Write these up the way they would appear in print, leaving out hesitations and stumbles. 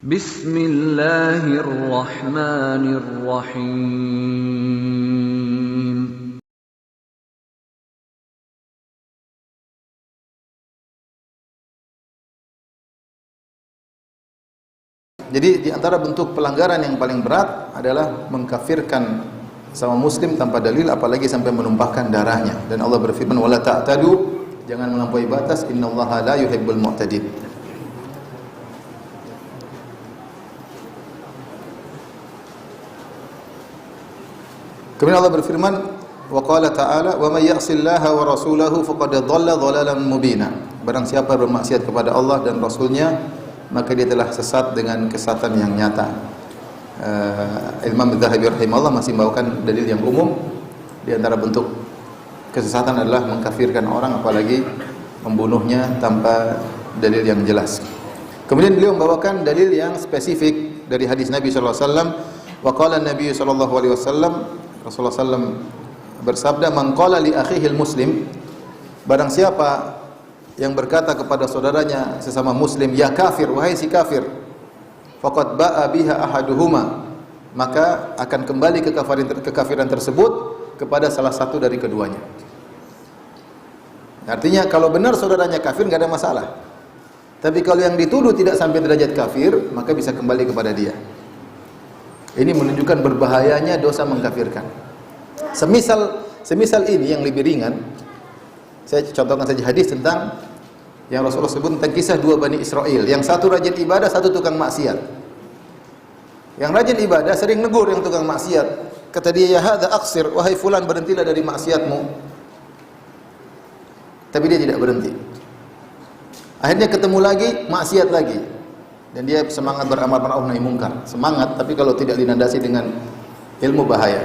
Bismillahirrahmanirrahim. Jadi di antara bentuk pelanggaran yang paling berat adalah mengkafirkan sama muslim tanpa dalil, apalagi sampai menumpahkan darahnya. Dan Allah berfirman, "Wala ta'tadu", jangan melampaui batas, innallaha la yuhibbul mu'tadin. Kemudian Allah berfirman, wa qala ta'ala, "Wa may ya'sillaha wa rasulahu faqad dhalla dhalalan mubina." Barang siapa bermaksiat kepada Allah dan Rasulnya, maka dia telah sesat dengan kesesatan yang nyata. Imam Az-Zahabi rahimahullah masih membawakan dalil yang umum. Di antara bentuk kesesatan adalah mengkafirkan orang, apalagi membunuhnya tanpa dalil yang jelas. Kemudian beliau membawakan dalil yang spesifik dari hadis Nabi sallallahu alaihi wasallam. Wa qala Nabi sallallahu alaihi wasallam, Rasulullah sallam bersabda, "Man qala li akhihil muslim", barang siapa yang berkata kepada saudaranya sesama muslim, "Ya kafir, wahai si kafir", faqad ba'a biha ahaduhuma, maka akan kembali kekafiran tersebut kepada salah satu dari keduanya. Artinya kalau benar saudaranya kafir enggak ada masalah. Tapi kalau yang dituduh tidak sampai derajat kafir, maka bisa kembali kepada dia. Ini menunjukkan berbahayanya dosa mengkafirkan. Semisal ini yang lebih ringan, saya contohkan saja hadis tentang yang Rasulullah sebut tentang kisah dua Bani Israel. Yang satu rajin ibadah, satu tukang maksiat. Yang rajin ibadah sering negur yang tukang maksiat. Kata dia, "Ya hadza aqsir", wahai fulan berhentilah dari maksiatmu. Tapi dia tidak berhenti. Akhirnya ketemu lagi, maksiat lagi. Dan dia semangat beramal ma'ruf nahi munkar. Semangat, tapi kalau tidak dinandasi dengan ilmu bahaya.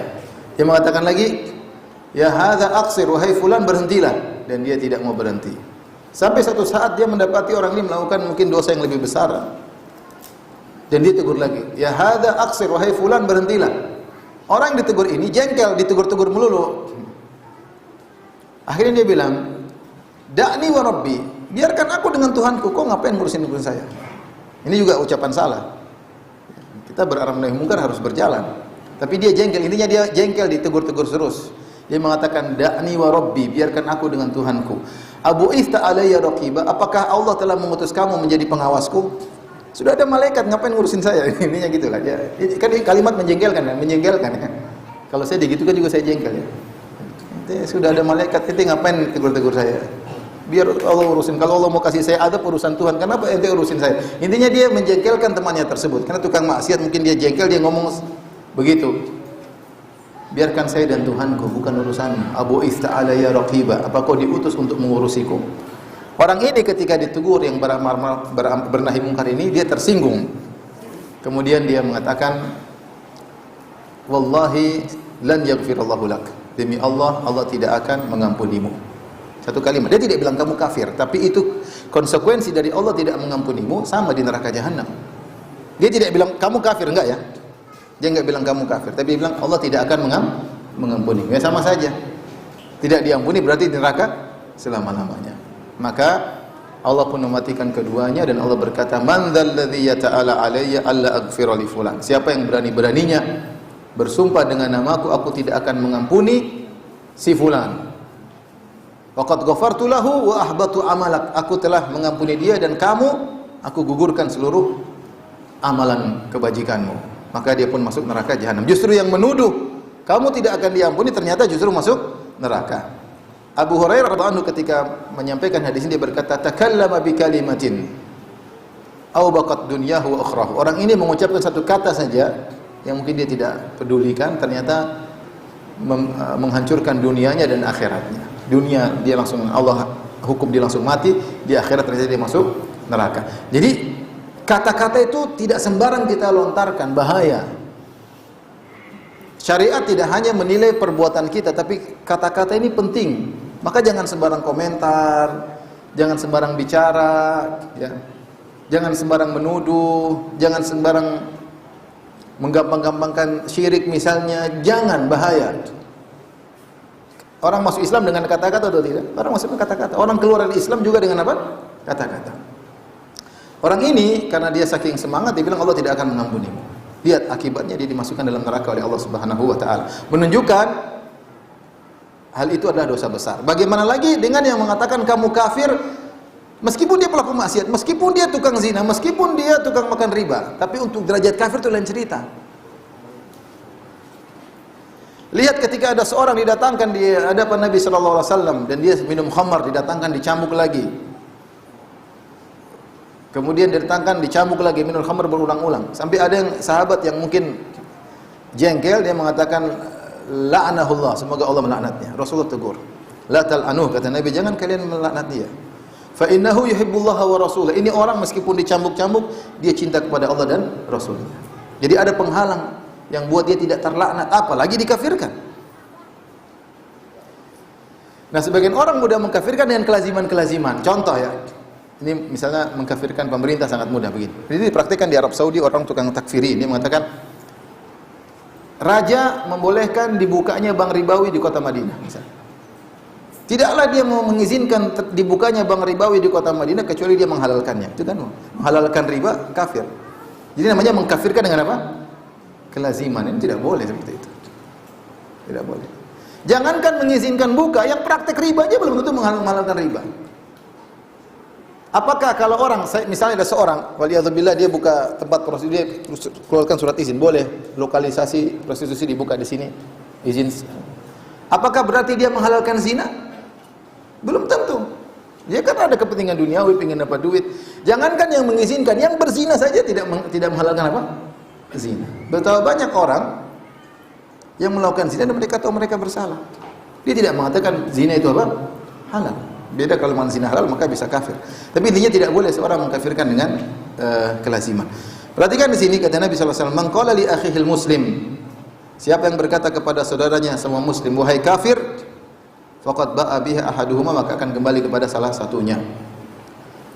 Dia mengatakan lagi, "Ya hadza aqsir", wahai fulan berhentilah. Dan dia tidak mau berhenti. Sampai satu saat dia mendapati orang ini melakukan mungkin dosa yang lebih besar. Dan dia tegur lagi, "Ya hadza aqsir", wahai fulan berhentilah. Orang yang ditegur ini jengkel, ditegur-tegur melulu. Akhirnya dia bilang, "Da'ni wa rabbi", biarkan aku dengan Tuhanku, kok ngapain ngurusin saya? Ini juga ucapan salah. Kita beramar nahi munkar harus berjalan. Tapi dia jengkel, intinya dia jengkel, ditegur-tegur terus. Dia mengatakan, "Da'ni wa rabbi", biarkan aku dengan Tuhanku. "Abu ista alayya raqiba", apakah Allah telah mengutus kamu menjadi pengawasku? Sudah ada malaikat, ngapain ngurusin saya? Ininya gitulah dia. Kan ini kalimat menjengkelkan ya. Kalau saya digitukan juga saya jengkel ya. Sudah ada malaikat, ente ngapain tegur-tegur saya? Biar Allah urusin. Kalau Allah mau kasih saya adab, urusan Tuhan. Kenapa ente urusin saya? Intinya dia menjengkelkan temannya tersebut. Karena tukang maksiat mungkin dia jengkel, dia ngomong begitu. Biarkan saya dan Tuhanku, bukan urusanmu. Abu ista alayya raqiba, apa kau diutus untuk mengurusiku? Orang ini ketika ditegur yang bernahi mungkar ini, dia tersinggung. Kemudian dia mengatakan, "Wallahi lan yaghfirallahu lak", demi Allah, Allah tidak akan mengampunimu. Satu kalimat. Dia tidak bilang kamu kafir, tapi itu konsekuensi dari Allah tidak mengampunimu, sama di neraka jahanam. Dia tidak bilang kamu kafir, enggak ya? Dia enggak bilang kamu kafir, tapi dia bilang Allah tidak akan mengampuni. Ya sama saja. Tidak diampuni berarti di neraka selama-lamanya. Maka Allah pun mematikan keduanya dan Allah berkata, "Man dzalladzi yata'ala alayya alla aghfira li fulan", siapa yang berani-beraninya bersumpah dengan namaku, aku tidak akan mengampuni si fulan. Waqad ghafartu lahu wa ahbatu amalak, aku telah mengampuni dia dan aku gugurkan seluruh amalan kebajikanmu. Maka dia pun masuk neraka jahanam. Justru yang menuduh kamu tidak akan diampuni ternyata justru masuk neraka. Abu Hurairah radhiyallahu anhu ketika menyampaikan hadis ini dia berkata, "Takallama bi kalimatin aw baqat dunyahu wa ukhrahu". Orang ini mengucapkan satu kata saja yang mungkin dia tidak pedulikan, ternyata menghancurkan dunianya dan akhiratnya. Dunia dia langsung Allah hukum dia langsung mati, di akhirat ternyata dia masuk neraka. Jadi kata-kata itu tidak sembarang kita lontarkan, bahaya. Syariat tidak hanya menilai perbuatan kita, tapi kata-kata ini penting. Maka jangan sembarang komentar, jangan sembarang bicara, ya. Jangan sembarang menuduh, jangan sembarang menggampang-gampangkan syirik misalnya, jangan, bahaya. Orang masuk Islam dengan kata-kata atau tidak? Orang masuk dengan kata-kata. Orang keluar dari Islam juga dengan apa? Kata-kata. Orang ini karena dia saking semangat dia bilang Allah tidak akan mengampunimu. Lihat akibatnya dia dimasukkan dalam neraka oleh Allah Subhanahu wa taala. Menunjukkan hal itu adalah dosa besar. Bagaimana lagi dengan yang mengatakan kamu kafir meskipun dia pelaku maksiat, meskipun dia tukang zina, meskipun dia tukang makan riba, tapi untuk derajat kafir itu lain cerita. Lihat ketika ada seorang didatangkan di hadapan Nabi sallallahu alaihi wasallam dan dia minum khamar, didatangkan dicambuk lagi. Kemudian didatangkan dicambuk lagi, minum khamar berulang-ulang. Sampai ada yang sahabat yang mungkin jengkel, dia mengatakan la'anahullah, semoga Allah melaknatnya. Rasulullah tegur. La tal'anuh, kata Nabi, jangan kalian melaknat dia. Fa innahu yuhibbullaha wa rasulahu. Ini orang meskipun dicambuk-cambuk, dia cinta kepada Allah dan Rasulnya. Jadi ada penghalang yang buat dia tidak terlaknat, apalagi dikafirkan. Nah, sebagian orang mudah mengkafirkan dengan kelaziman-kelaziman. Contoh ya, ini misalnya mengkafirkan pemerintah sangat mudah begini. Jadi dipraktikkan di Arab Saudi, orang tukang takfiri ini mengatakan raja membolehkan dibukanya bank ribawi di kota Madinah misalnya. Tidaklah dia mau mengizinkan dibukanya bank ribawi di kota Madinah kecuali dia menghalalkannya. Itu kan menghalalkan riba kafir. Jadi namanya mengkafirkan dengan apa? Kelaziman. Ini tidak boleh seperti itu. Tidak boleh. Jangankan mengizinkan buka, yang praktek riba aja belum tentu menghalalkan riba. Apakah kalau orang, misalnya ada seorang, waliyadzubillah, dia buka tempat prostitusi, dia keluarkan surat izin, boleh lokalisasi prostitusi dibuka di sini, izin. Apakah berarti dia menghalalkan zina? Belum tentu. Dia kan ada kepentingan duniawi, ingin dapat duit. Jangankan yang mengizinkan, yang berzina saja tidak menghalalkan apa? Zina. Betapa banyak orang yang melakukan zina dan mereka tahu mereka bersalah. Dia tidak mengatakan zina itu apa? Halal. Beda kalau zina halal maka bisa kafir. Tapi intinya tidak boleh seorang mengkafirkan dengan kelaziman. Perhatikan di sini kata Nabi sallallahu alaihi wasallam, "Man qala li akhihil muslim." Siapa yang berkata kepada saudaranya semua muslim, "Wahai kafir," faqad ba'a biha ahaduhuma, maka akan kembali kepada salah satunya.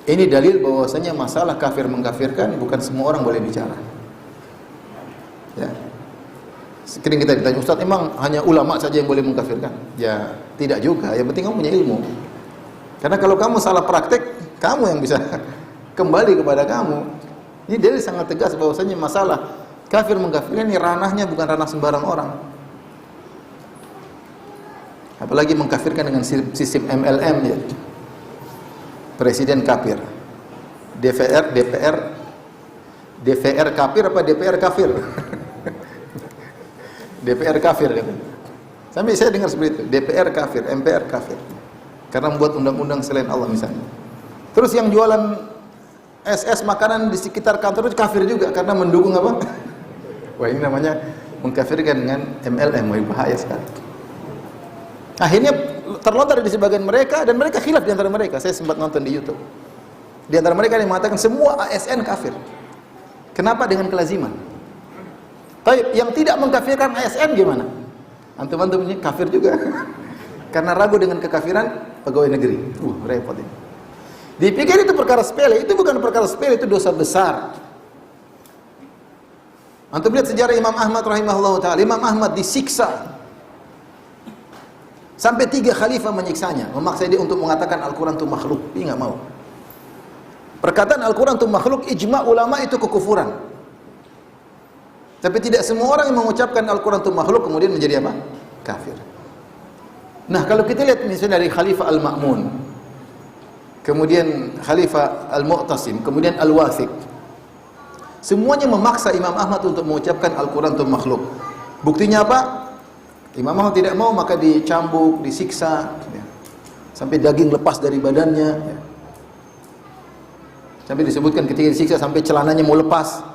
Ini dalil bahwasanya masalah kafir mengkafirkan bukan semua orang boleh bicara. Ya. Sering kita ditanya, "Ustaz, emang hanya ulama saja yang boleh mengkafirkan?" Ya, tidak juga. Yang penting kamu punya ilmu. Karena kalau kamu salah praktek, kamu yang bisa kembali kepada kamu. Ini dalil sangat tegas bahwasanya masalah kafir mengkafirkan ini ranahnya bukan ranah sembarang orang. Apalagi mengkafirkan dengan sistem MLM ya. Presiden kafir. DPR kafir apa DPR kafir? DPR kafir katanya. Sampai saya dengar seperti itu, DPR kafir, MPR kafir. Karena membuat undang-undang selain Allah misalnya. Terus yang jualan SS makanan di sekitar kantor itu kafir juga karena mendukung apa? Wah, ini namanya mengkafirkan dengan MLM, wah bahaya sekali. Akhirnya terlontar di sebagian mereka dan mereka khilaf di antara mereka. Saya sempat nonton di YouTube. Di antara mereka yang mengatakan semua ASN kafir. Kenapa dengan kelaziman? Tapi yang tidak mengkafirkan ASN gimana? Antum-antum ini kafir juga. Karena ragu dengan kekafiran pegawai negeri. Repot ini. Dipikir itu perkara sepele, itu bukan perkara sepele, itu dosa besar. Antum lihat sejarah Imam Ahmad rahimahullah ta'ala. Imam Ahmad disiksa. Sampai 3 khalifah menyiksanya, memaksa dia untuk mengatakan Al-Quran itu makhluk. Dia nggak mau. Perkataan Al-Quran itu makhluk, ijma' ulama itu kekufuran. Tapi tidak semua orang yang mengucapkan Al-Quran itu makhluk kemudian menjadi apa? Kafir. Nah, kalau kita lihat misalnya dari Khalifah Al-Ma'mun, kemudian Khalifah Al-Mu'tasim, kemudian Al-Wathiq, semuanya memaksa Imam Ahmad untuk mengucapkan Al-Quran itu makhluk. Buktinya apa? Imam Ahmad tidak mau, maka dicambuk, disiksa, ya. Sampai daging lepas dari badannya, ya. Sampai disebutkan ketika disiksa sampai celananya mau lepas,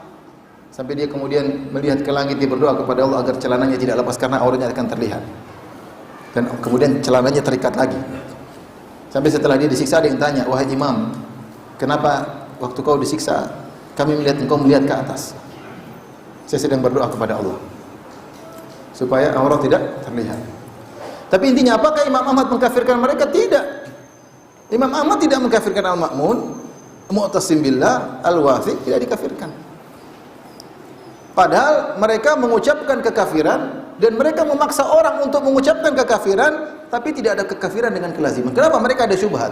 sampai dia kemudian melihat ke langit, dia berdoa kepada Allah agar celananya tidak lepas karena auratnya akan terlihat. Dan kemudian celananya terikat lagi. Sampai setelah dia disiksa, ada yang tanya, "Wahai Imam, kenapa waktu kau disiksa kami melihat engkau melihat ke atas?" Saya sedang berdoa kepada Allah supaya aurat tidak terlihat. Tapi intinya apakah Imam Ahmad mengkafirkan mereka? Tidak. Imam Ahmad tidak mengkafirkan Al-Ma'mun, Mu'tasim billah, Al-Wathiq tidak dikafirkan. Padahal mereka mengucapkan kekafiran dan mereka memaksa orang untuk mengucapkan kekafiran, tapi tidak ada kekafiran dengan kelaziman. Kenapa? Mereka ada syubhat.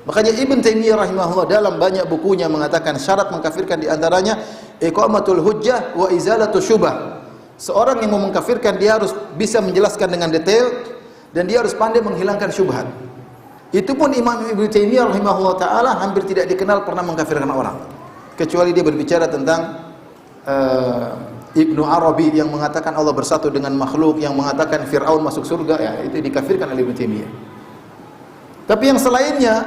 Makanya Ibn Taimiyah rahimahullah dalam banyak bukunya mengatakan syarat mengkafirkan di antaranya iqamatul hujjah wa izalatus syubhah. Seorang yang mau mengkafirkan dia harus bisa menjelaskan dengan detail dan dia harus pandai menghilangkan syubhat. Itu pun Imam Ibn Taimiyah rahimahullah taala hampir tidak dikenal pernah mengkafirkan orang. Kecuali dia berbicara tentang Ibnu Arabi yang mengatakan Allah bersatu dengan makhluk, yang mengatakan Fir'aun masuk surga, ya itu dikafirkan oleh Ibn Taimiyah. Tapi yang selainnya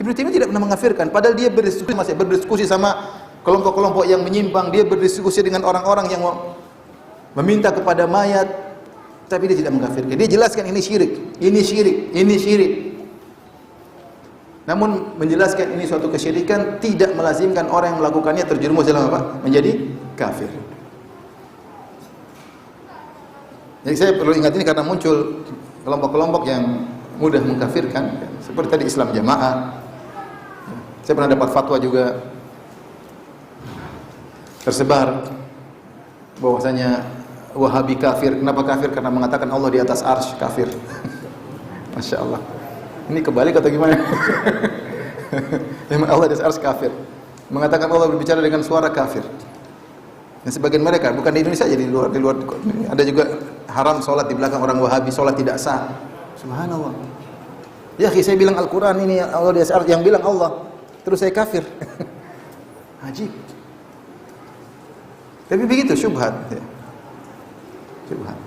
Ibn Taimiyah tidak pernah mengkafirkan, padahal dia masih berdiskusi sama kelompok-kelompok yang menyimpang, dia berdiskusi dengan orang-orang yang meminta kepada mayat, tapi dia tidak mengkafirkan. Dia jelaskan ini syirik, ini syirik, ini syirik. Namun menjelaskan ini suatu kesyirikan tidak melazimkan orang yang melakukannya terjerumus dalam apa? Menjadi kafir. Jadi saya perlu ingat ini karena muncul kelompok-kelompok yang mudah mengkafirkan, seperti tadi Islam Jamaah. Saya pernah dapat fatwa juga tersebar bahwasanya Wahabi kafir. Kenapa kafir? Karena mengatakan Allah di atas arsy, kafir. Masya Allah. Ini kebalik atau gimana? Memang Allah di atas arsy, kafir. Mengatakan Allah berbicara dengan suara, kafir. Dan sebagian mereka, bukan di Indonesia, jadi di luar ada juga haram sholat di belakang orang Wahabi, sholat tidak sah. Subhanallah. Ya, saya bilang Al-Quran ini Allah di atas arsy, yang bilang Allah, terus saya kafir. Ajib. Tapi begitu syubhat. Ya. Syubhat.